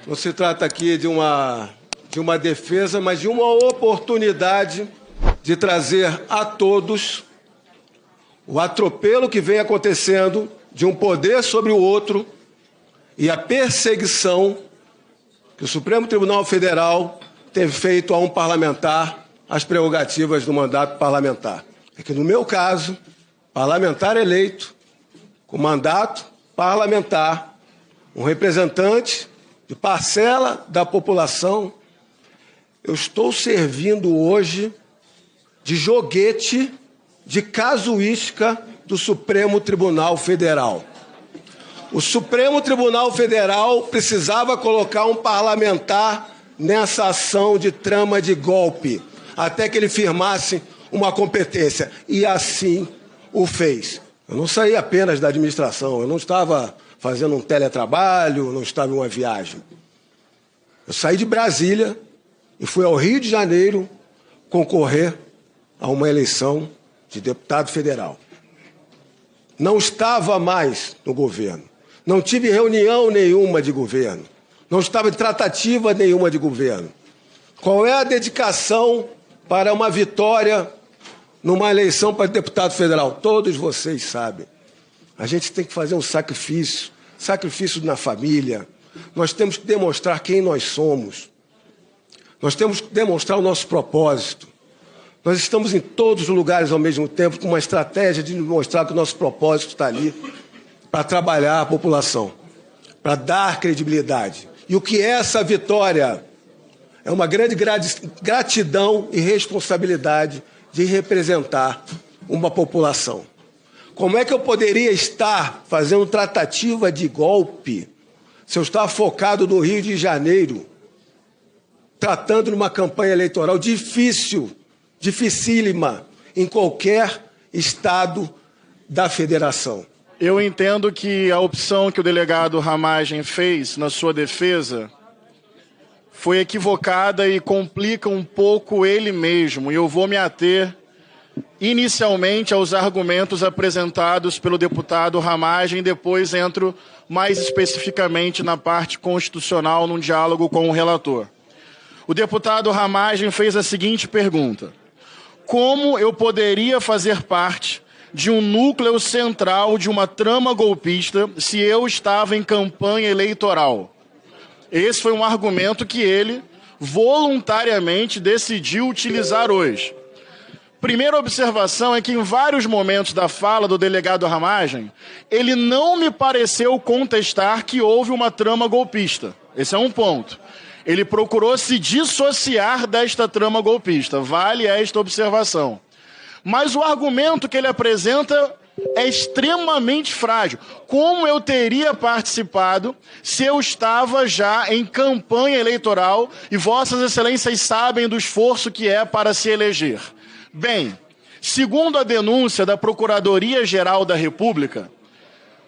Não se trata aqui de uma defesa, mas de uma oportunidade de trazer a todos o atropelo que vem acontecendo de um poder sobre o outro e a perseguição que o Supremo Tribunal Federal tem feito a um parlamentar as prerrogativas do mandato parlamentar. É que, no meu caso, parlamentar eleito, com mandato parlamentar, um representante de parcela da população, eu estou servindo hoje de joguete de casuística do Supremo Tribunal Federal. O Supremo Tribunal Federal precisava colocar um parlamentar nessa ação de trama de golpe, até que ele firmasse uma competência, e assim o fez. Eu não saí apenas da administração, eu não estava fazendo um teletrabalho, não estava em uma viagem. Eu saí de Brasília e fui ao Rio de Janeiro concorrer a uma eleição de deputado federal. Não estava mais no governo, não tive reunião nenhuma de governo, não estava em tratativa nenhuma de governo. Qual é a dedicação para uma vitória numa eleição para deputado federal? Todos vocês sabem. A gente tem que fazer um sacrifício na família. Nós temos que demonstrar quem nós somos. Nós temos que demonstrar o nosso propósito. Nós estamos em todos os lugares ao mesmo tempo com uma estratégia de mostrar que o nosso propósito está ali para trabalhar a população, para dar credibilidade. E o que é essa vitória? É uma grande gratidão e responsabilidade de representar uma população. Como é que eu poderia estar fazendo tratativa de golpe se eu estava focado no Rio de Janeiro, tratando de uma campanha eleitoral difícil, dificílima, em qualquer estado da federação? Eu entendo que a opção que o delegado Ramagem fez na sua defesa foi equivocada e complica um pouco ele mesmo. E eu vou me ater inicialmente aos argumentos apresentados pelo deputado Ramagem, depois entro mais especificamente na parte constitucional, num diálogo com o relator. O deputado Ramagem fez a seguinte pergunta: como eu poderia fazer parte de um núcleo central de uma trama golpista se eu estava em campanha eleitoral? Esse foi um argumento que ele voluntariamente decidiu utilizar hoje. Primeira observação é que em vários momentos da fala do delegado Ramagem, ele não me pareceu contestar que houve uma trama golpista. Esse é um ponto. Ele procurou se dissociar desta trama golpista. Vale esta observação. Mas o argumento que ele apresenta é extremamente frágil. Como eu teria participado se eu estava já em campanha eleitoral e Vossas Excelências sabem do esforço que é para se eleger? Bem, segundo a denúncia da Procuradoria-Geral da República,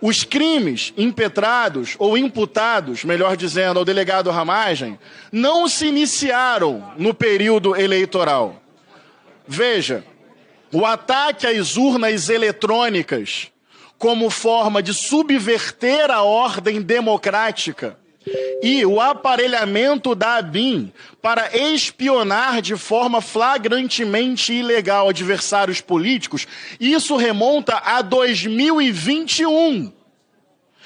os crimes impetrados ou imputados, melhor dizendo, ao delegado Ramagem, não se iniciaram no período eleitoral. Veja, o ataque às urnas eletrônicas como forma de subverter a ordem democrática e o aparelhamento da ABIN para espionar de forma flagrantemente ilegal adversários políticos, isso remonta a 2021.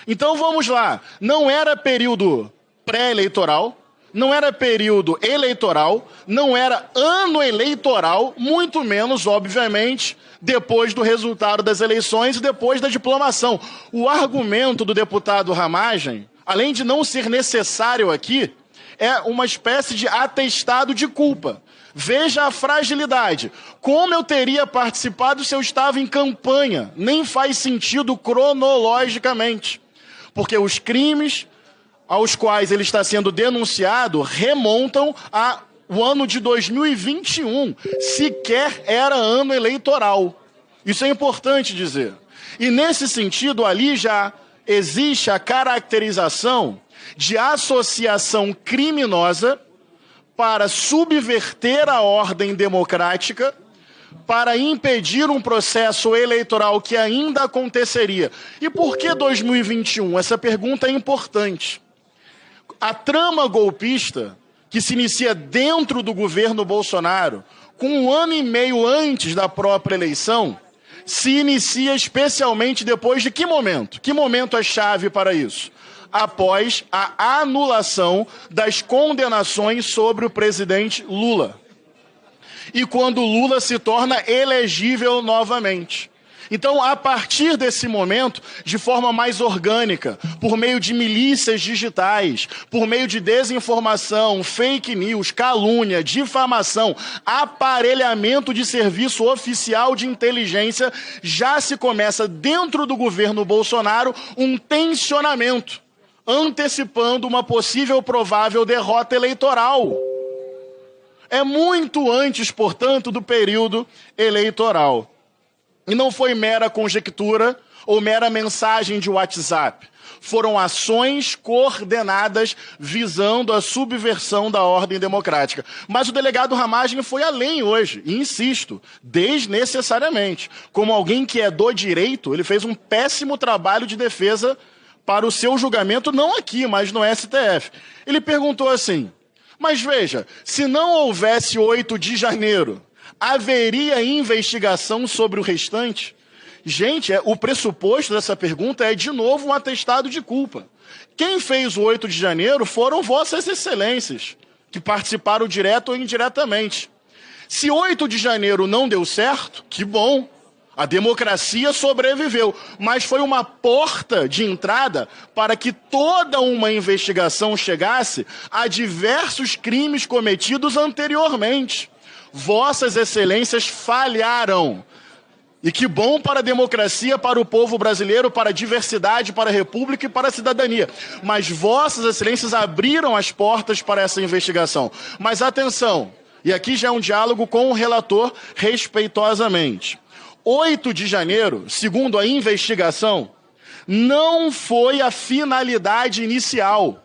Então vamos lá, não era período pré-eleitoral, não era período eleitoral, não era ano eleitoral, muito menos, obviamente, depois do resultado das eleições e depois da diplomação. O argumento do deputado Ramagem, além de não ser necessário aqui, é uma espécie de atestado de culpa. Veja a fragilidade. Como eu teria participado se eu estava em campanha? Nem faz sentido cronologicamente. Porque os crimes aos quais ele está sendo denunciado remontam ao ano de 2021. Sequer era ano eleitoral. Isso é importante dizer. E nesse sentido, ali já existe a caracterização de associação criminosa para subverter a ordem democrática, para impedir um processo eleitoral que ainda aconteceria. E por que 2021? Essa pergunta é importante. A trama golpista, que se inicia dentro do governo Bolsonaro, com 1 ano e meio antes da própria eleição, se inicia especialmente depois de que momento? Que momento é chave para isso? Após a anulação das condenações sobre o presidente Lula. E quando Lula se torna elegível novamente. Então, a partir desse momento, de forma mais orgânica, por meio de milícias digitais, por meio de desinformação, fake news, calúnia, difamação, aparelhamento de serviço oficial de inteligência, já se começa dentro do governo Bolsonaro um tensionamento, antecipando uma possível provável derrota eleitoral. É muito antes, portanto, do período eleitoral. E não foi mera conjectura ou mera mensagem de WhatsApp. Foram ações coordenadas visando a subversão da ordem democrática. Mas o delegado Ramagem foi além hoje, e insisto, desnecessariamente. Como alguém que é do direito, ele fez um péssimo trabalho de defesa para o seu julgamento, não aqui, mas no STF. Ele perguntou assim, mas veja, se não houvesse 8 de janeiro, haveria investigação sobre o restante? Gente, o pressuposto dessa pergunta é, de novo, um atestado de culpa. Quem fez o 8 de janeiro foram vossas excelências, que participaram direto ou indiretamente. Se 8 de janeiro não deu certo, que bom. A democracia sobreviveu, mas foi uma porta de entrada para que toda uma investigação chegasse a diversos crimes cometidos anteriormente. Vossas excelências falharam. E que bom para a democracia, para o povo brasileiro, para a diversidade, para a república e para a cidadania. Mas vossas excelências abriram as portas para essa investigação. Mas atenção, e aqui já é um diálogo com o relator respeitosamente. 8 de janeiro, segundo a investigação, não foi a finalidade inicial.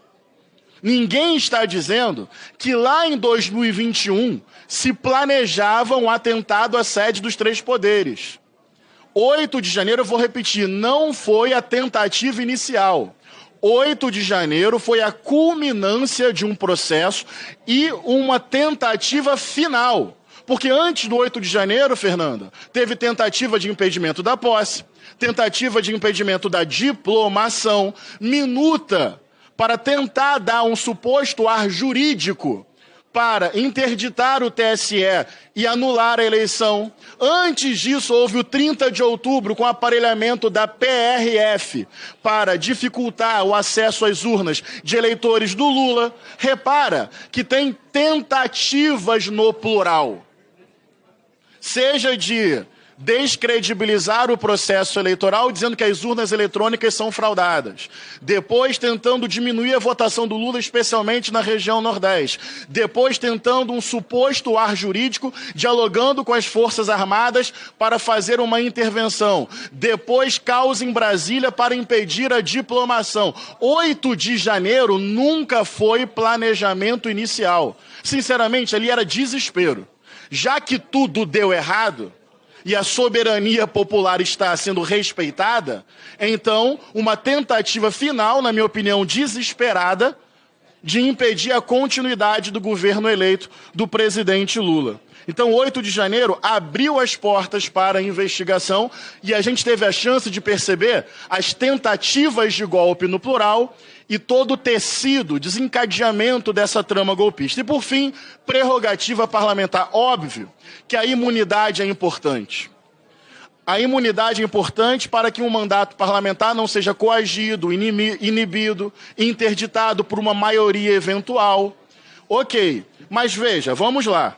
Ninguém está dizendo que lá em 2021 se planejava um atentado à sede dos 3 poderes. 8 de janeiro, eu vou repetir, não foi a tentativa inicial. 8 de janeiro foi a culminância de um processo e uma tentativa final. Porque antes do 8 de janeiro, Fernanda, teve tentativa de impedimento da posse, tentativa de impedimento da diplomação, minuta para tentar dar um suposto ar jurídico para interditar o TSE e anular a eleição. Antes disso, houve o 30 de outubro com o aparelhamento da PRF para dificultar o acesso às urnas de eleitores do Lula. Repara que tem tentativas no plural. Seja de descredibilizar o processo eleitoral, dizendo que as urnas eletrônicas são fraudadas. Depois tentando diminuir a votação do Lula, especialmente na região Nordeste. Depois tentando um suposto ar jurídico, dialogando com as Forças Armadas para fazer uma intervenção. Depois caos em Brasília para impedir a diplomação. 8 de janeiro nunca foi planejamento inicial. Sinceramente, ali era desespero. Já que tudo deu errado, e a soberania popular está sendo respeitada, então uma tentativa final, na minha opinião, desesperada, de impedir a continuidade do governo eleito do presidente Lula. Então, 8 de janeiro abriu as portas para a investigação e a gente teve a chance de perceber as tentativas de golpe no plural e todo o tecido, desencadeamento dessa trama golpista. E, por fim, prerrogativa parlamentar. Óbvio que a imunidade é importante. A imunidade é importante para que um mandato parlamentar não seja coagido, inibido, interditado por uma maioria eventual. Ok, mas veja, vamos lá.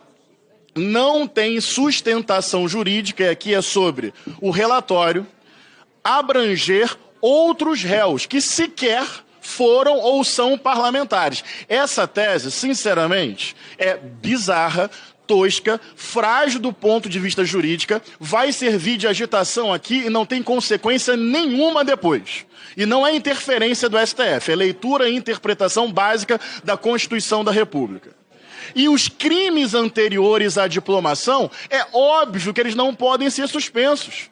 Não tem sustentação jurídica, e aqui é sobre o relatório, abranger outros réus que sequer foram ou são parlamentares. Essa tese, sinceramente, é bizarra, tosca, frágil do ponto de vista jurídica, vai servir de agitação aqui e não tem consequência nenhuma depois. E não é interferência do STF, é leitura e interpretação básica da Constituição da República. E os crimes anteriores à diplomação, é óbvio que eles não podem ser suspensos.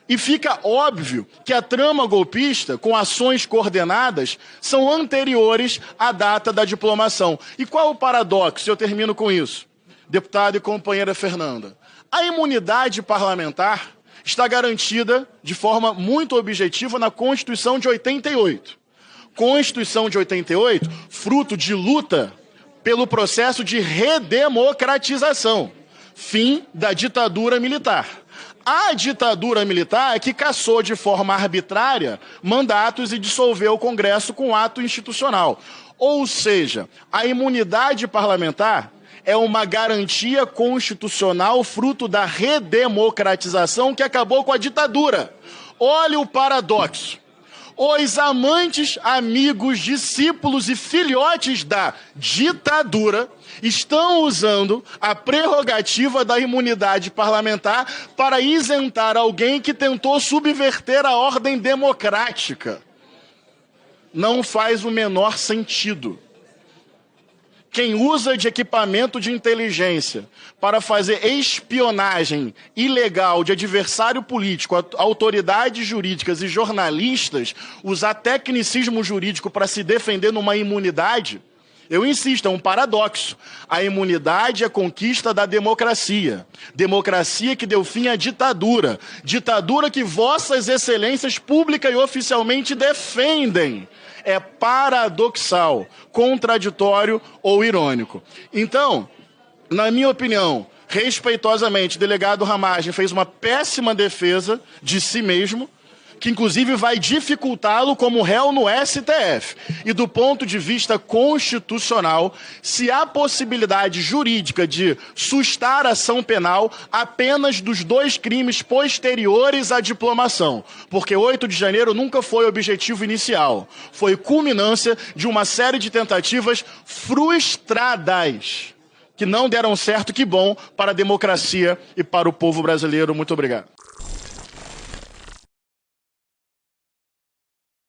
E fica óbvio que a trama golpista, com ações coordenadas, são anteriores à data da diplomação. E qual é o paradoxo? Eu termino com isso. Deputada e companheira Fernanda, a imunidade parlamentar está garantida de forma muito objetiva na Constituição de 88. Constituição de 88, fruto de luta pelo processo de redemocratização, fim da ditadura militar. A ditadura militar é que cassou de forma arbitrária mandatos e dissolveu o Congresso com ato institucional. Ou seja, a imunidade parlamentar é uma garantia constitucional fruto da redemocratização que acabou com a ditadura. Olha o paradoxo. Os amantes, amigos, discípulos e filhotes da ditadura estão usando a prerrogativa da imunidade parlamentar para isentar alguém que tentou subverter a ordem democrática. Não faz o menor sentido. Quem usa de equipamento de inteligência para fazer espionagem ilegal de adversário político, autoridades jurídicas e jornalistas, usar tecnicismo jurídico para se defender numa imunidade, eu insisto, é um paradoxo. A imunidade é conquista da democracia. Democracia que deu fim à ditadura. Ditadura que vossas excelências pública e oficialmente defendem. É paradoxal, contraditório ou irônico. Então, na minha opinião, respeitosamente, o delegado Ramagem fez uma péssima defesa de si mesmo, que inclusive vai dificultá-lo como réu no STF. E do ponto de vista constitucional, se há possibilidade jurídica de sustar ação penal apenas dos 2 crimes posteriores à diplomação. Porque 8 de janeiro nunca foi o objetivo inicial. Foi culminância de uma série de tentativas frustradas, que não deram certo, que bom, para a democracia e para o povo brasileiro. Muito obrigado.